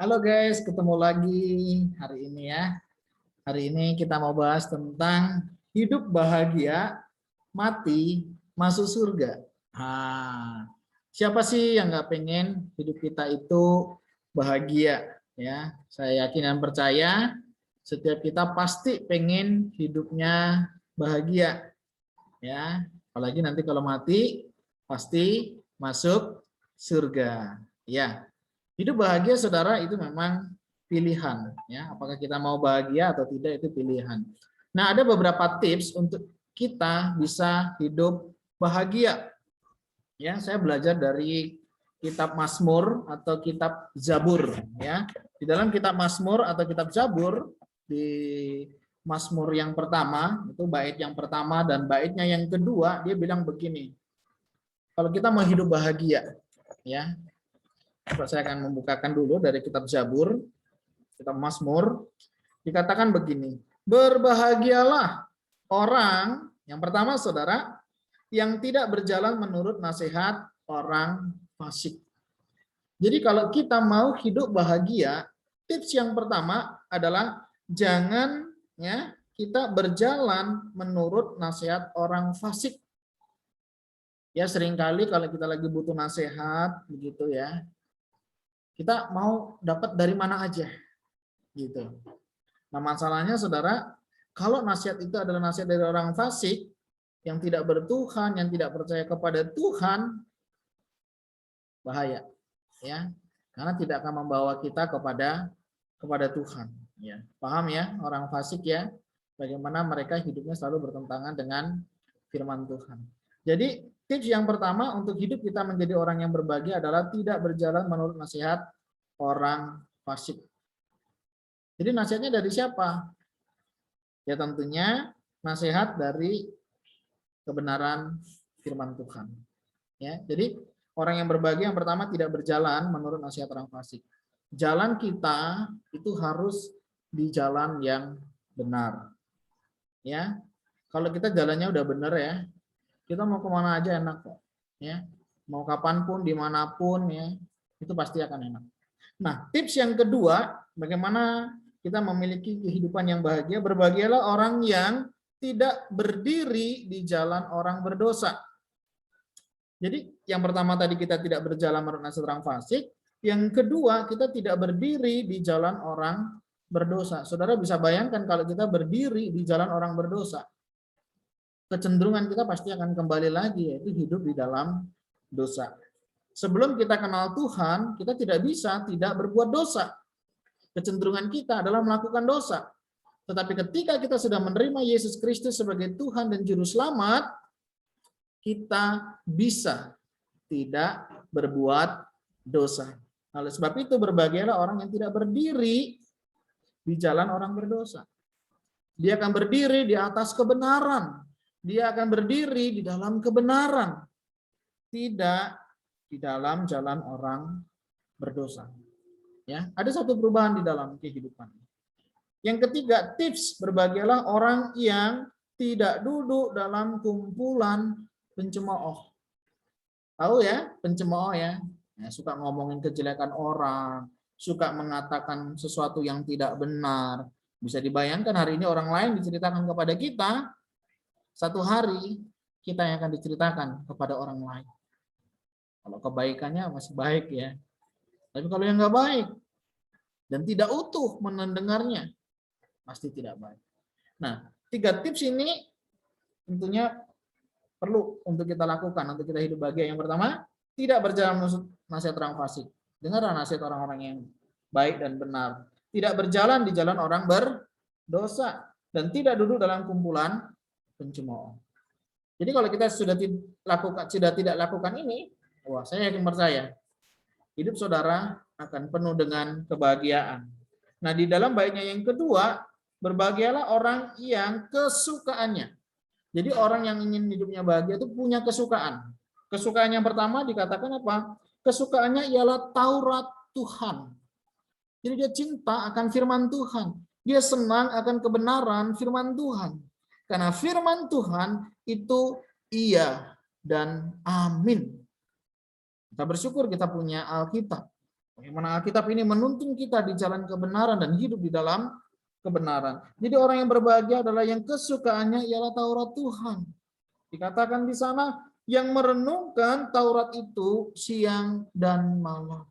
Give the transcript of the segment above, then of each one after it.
Halo guys, ketemu lagi hari ini ya. Hari ini kita mau bahas tentang hidup bahagia, mati, masuk surga. Siapa sih yang nggak pengen hidup kita itu bahagia? Ya, saya yakin dan percaya setiap kita pasti pengen hidupnya bahagia. Ya, apalagi nanti kalau mati pasti masuk surga. Ya, hidup bahagia saudara itu memang pilihan ya. Apakah kita mau bahagia atau tidak itu pilihan. Nah, ada beberapa tips untuk kita bisa hidup bahagia. Ya, saya belajar dari kitab Mazmur atau kitab Zabur ya. Di dalam kitab Mazmur atau kitab Zabur di Mazmur yang pertama, itu bait yang pertama dan baitnya yang kedua, dia bilang begini. Kalau kita mau hidup bahagia, ya, saya akan membukakan dulu dari kitab Zabur, kitab Mazmur, dikatakan begini, berbahagialah orang, yang pertama saudara, yang tidak berjalan menurut nasihat orang fasik. Jadi kalau kita mau hidup bahagia, tips yang pertama adalah jangan ya kita berjalan menurut nasihat orang fasik. Ya seringkali kalau kita lagi butuh nasihat begitu ya, kita mau dapat dari mana aja gitu. Nah masalahnya saudara, kalau nasihat itu adalah nasihat dari orang fasik yang tidak bertuhan, yang tidak percaya kepada Tuhan, bahaya ya, karena tidak akan membawa kita kepada Tuhan ya. Paham ya orang fasik ya, bagaimana mereka hidupnya selalu bertentangan dengan firman Tuhan. Jadi tips yang pertama untuk hidup kita menjadi orang yang berbahagia adalah tidak berjalan menurut nasihat orang fasik. Jadi nasihatnya dari siapa? Ya tentunya nasihat dari kebenaran firman Tuhan. Ya, jadi orang yang berbahagia yang pertama tidak berjalan menurut nasihat orang fasik. Jalan kita itu harus di jalan yang benar. Ya, kalau kita jalannya udah benar ya, kita mau kemana aja enak kok. Ya, mau kapanpun, dimanapun ya, itu pasti akan enak. Nah, tips yang kedua, bagaimana kita memiliki kehidupan yang bahagia? Berbahagialah orang yang tidak berdiri di jalan orang berdosa. Jadi yang pertama tadi kita tidak berjalan menurut nasihat orang fasik, yang kedua kita tidak berdiri di jalan orang berdosa. Saudara bisa bayangkan kalau kita berdiri di jalan orang berdosa, kecenderungan kita pasti akan kembali lagi yaitu hidup di dalam dosa. Sebelum kita kenal Tuhan, kita tidak bisa tidak berbuat dosa. Kecenderungan kita adalah melakukan dosa. Tetapi ketika kita sudah menerima Yesus Kristus sebagai Tuhan dan Juru Selamat, kita bisa tidak berbuat dosa. Oleh sebab itu berbahagialah orang yang tidak berdiri di jalan orang berdosa. Dia akan berdiri di atas kebenaran. Dia akan berdiri di dalam kebenaran. Tidak di dalam jalan orang berdosa. Ya, ada satu perubahan di dalam kehidupan. Yang ketiga, tips berbahagialah orang yang tidak duduk dalam kumpulan pencemooh. Tahu ya, pencemooh ya. Suka ngomongin kejelekan orang, suka mengatakan sesuatu yang tidak benar. Bisa dibayangkan hari ini orang lain diceritakan kepada kita, satu hari kita yang akan diceritakan kepada orang lain. Kalau kebaikannya masih baik ya. Tapi kalau yang nggak baik dan tidak utuh mendengarnya, pasti tidak baik. Nah, 3 tips ini tentunya perlu untuk kita lakukan untuk kita hidup bahagia. Yang pertama, tidak berjalan menurut nasihat orang fasik. Dengarlah nasihat orang-orang yang baik dan benar. Tidak berjalan di jalan orang berdosa dan tidak duduk dalam kumpulan pencemooh. Jadi kalau kita sudah tidak lakukan ini, wah saya yakin percaya hidup saudara akan penuh dengan kebahagiaan. Nah, di dalam baitnya yang kedua, berbahagialah orang yang kesukaannya. Jadi orang yang ingin hidupnya bahagia itu punya kesukaan. Kesukaan yang pertama dikatakan apa? Kesukaannya ialah Taurat Tuhan. Jadi dia cinta akan firman Tuhan. Dia senang akan kebenaran firman Tuhan. Karena firman Tuhan itu iya dan amin. Kita bersyukur kita punya Alkitab. Bagaimana Alkitab ini menuntun kita di jalan kebenaran dan hidup di dalam kebenaran. Jadi orang yang berbahagia adalah yang kesukaannya ialah Taurat Tuhan. Dikatakan di sana yang merenungkan Taurat itu siang dan malam.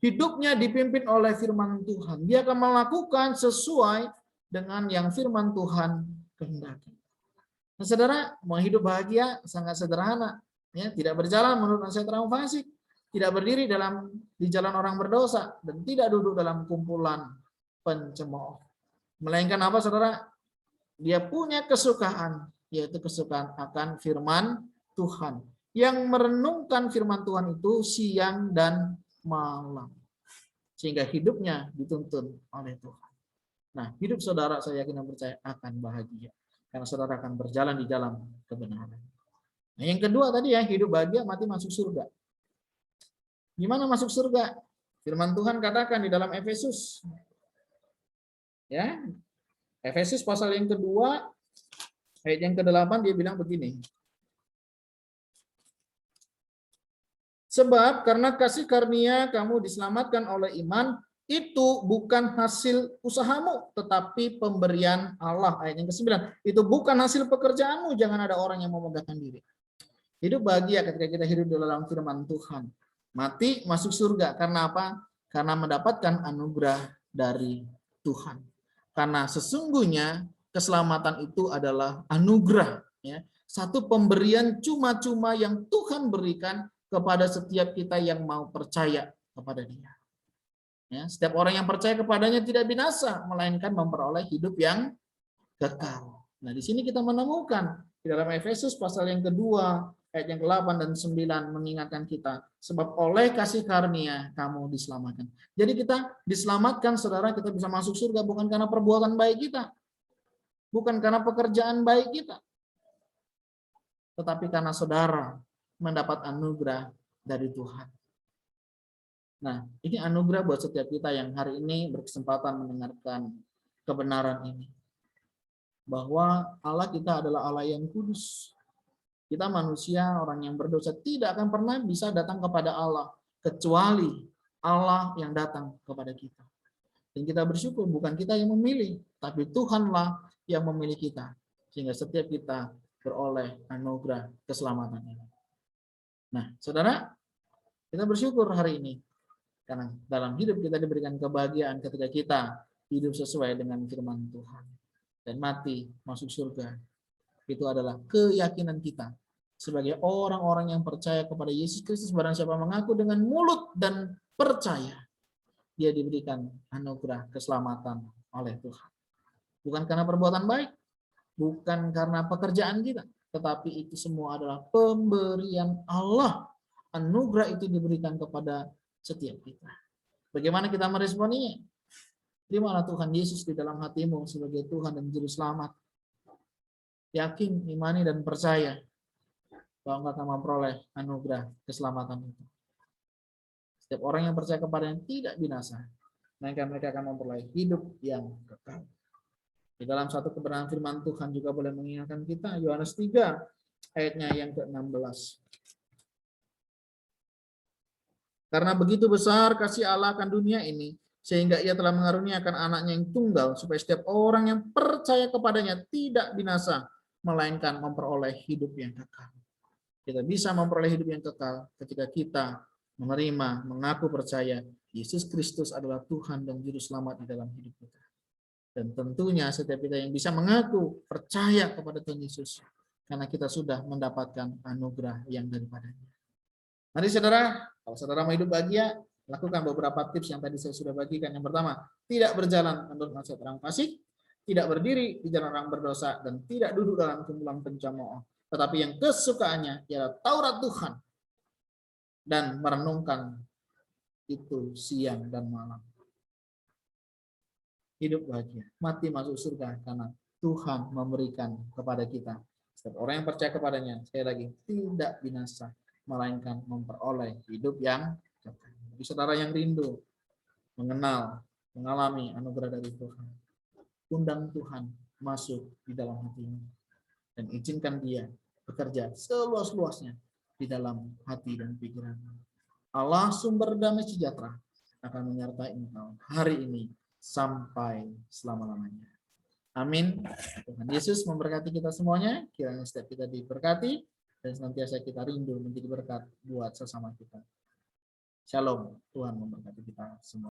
Hidupnya dipimpin oleh firman Tuhan. Dia akan melakukan sesuai dengan yang firman Tuhan kehendaki. Nah, saudara, mau hidup bahagia sangat sederhana. Ya, tidak berjalan menurut nasihat orang fasik, tidak berdiri di jalan orang berdosa, dan tidak duduk dalam kumpulan pencemooh. Melainkan apa, saudara? Dia punya kesukaan, yaitu kesukaan akan firman Tuhan. Yang merenungkan firman Tuhan itu siang dan malam. Sehingga hidupnya dituntun oleh Tuhan. Nah, hidup saudara saya yakin dan percaya akan bahagia. Karena saudara akan berjalan di dalam kebenaran. Nah, yang kedua tadi ya, hidup bahagia mati masuk surga. Gimana masuk surga? Firman Tuhan katakan di dalam Efesus. Ya, Efesus pasal yang kedua, ayat yang ke-8 dia bilang begini. Sebab karena kasih karunia kamu diselamatkan oleh iman, itu bukan hasil usahamu, tetapi pemberian Allah. Ayat yang ke-9. Itu bukan hasil pekerjaanmu, jangan ada orang yang memegahkan diri. Hidup bahagia ketika kita hidup di dalam firman Tuhan. Mati masuk surga. Karena apa? Karena mendapatkan anugerah dari Tuhan. Karena sesungguhnya keselamatan itu adalah anugerah. Ya. Satu pemberian cuma-cuma yang Tuhan berikan kepada setiap kita yang mau percaya kepada Dia. Ya, setiap orang yang percaya kepadanya tidak binasa, melainkan memperoleh hidup yang kekal. Nah, di sini kita menemukan di dalam Efesus pasal yang kedua, ayat yang ke-8 dan 9 mengingatkan kita, sebab oleh kasih karunia kamu diselamatkan. Jadi kita diselamatkan, saudara, kita bisa masuk surga bukan karena perbuatan baik kita, bukan karena pekerjaan baik kita, tetapi karena saudara mendapat anugerah dari Tuhan. Nah, ini anugerah buat setiap kita yang hari ini berkesempatan mendengarkan kebenaran ini. Bahwa Allah kita adalah Allah yang kudus. Kita manusia, orang yang berdosa, tidak akan pernah bisa datang kepada Allah, kecuali Allah yang datang kepada kita. Dan kita bersyukur, bukan kita yang memilih, tapi Tuhanlah yang memilih kita. Sehingga setiap kita beroleh anugerah keselamatan ini. Nah, saudara, kita bersyukur hari ini. Karena dalam hidup kita diberikan kebahagiaan ketika kita hidup sesuai dengan firman Tuhan. Dan mati masuk surga. Itu adalah keyakinan kita. Sebagai orang-orang yang percaya kepada Yesus Kristus, barang siapa mengaku dengan mulut dan percaya, dia diberikan anugerah keselamatan oleh Tuhan. Bukan karena perbuatan baik, bukan karena pekerjaan kita, tetapi itu semua adalah pemberian Allah. Anugerah itu diberikan kepada setiap kita. Bagaimana kita meresponinya? Terimalah Tuhan Yesus di dalam hatimu sebagai Tuhan dan Juru Selamat. Yakin, imani, dan percaya bahwa engkau akan memperoleh anugerah keselamatan itu. Setiap orang yang percaya kepadanya tidak binasa, melainkan mereka akan memperoleh hidup yang kekal. Di dalam satu kebenaran firman Tuhan juga boleh mengingatkan kita, Yohanes 3 ayatnya yang ke-16. Karena begitu besar kasih Allah akan dunia ini, sehingga ia telah mengaruniakan anaknya yang tunggal, supaya setiap orang yang percaya kepadanya tidak binasa, melainkan memperoleh hidup yang kekal. Kita bisa memperoleh hidup yang kekal ketika kita menerima, mengaku percaya, Yesus Kristus adalah Tuhan dan Juru Selamat di dalam hidup kita. Dan tentunya setiap kita yang bisa mengaku percaya kepada Tuhan Yesus, karena kita sudah mendapatkan anugerah yang daripadanya. Mari saudara, kalau saudara mau hidup bahagia, lakukan beberapa tips yang tadi saya sudah bagikan. Yang pertama, tidak berjalan menurut nasihat orang fasik, tidak berdiri di jalan orang berdosa, dan tidak duduk dalam kumpulan pencemooh. Tetapi yang kesukaannya ialah Taurat Tuhan dan merenungkan itu siang dan malam. Hidup bahagia, mati masuk surga karena Tuhan memberikan kepada kita. Setiap orang yang percaya kepadanya, sekali lagi, tidak binasa, melainkan memperoleh hidup yang kekal. Bagi saudara yang rindu mengenal, mengalami anugerah dari Tuhan, undang Tuhan masuk di dalam hatimu dan izinkan Dia bekerja seluas-luasnya di dalam hati dan pikiran. Allah sumber damai sejahtera akan menyertai engkau hari ini sampai selama-lamanya. Amin. Tuhan Yesus memberkati kita semuanya. Kiranya setiap kita diberkati dan senantiasa kita rindu menjadi berkat buat sesama kita. Shalom. Tuhan memberkati kita semua.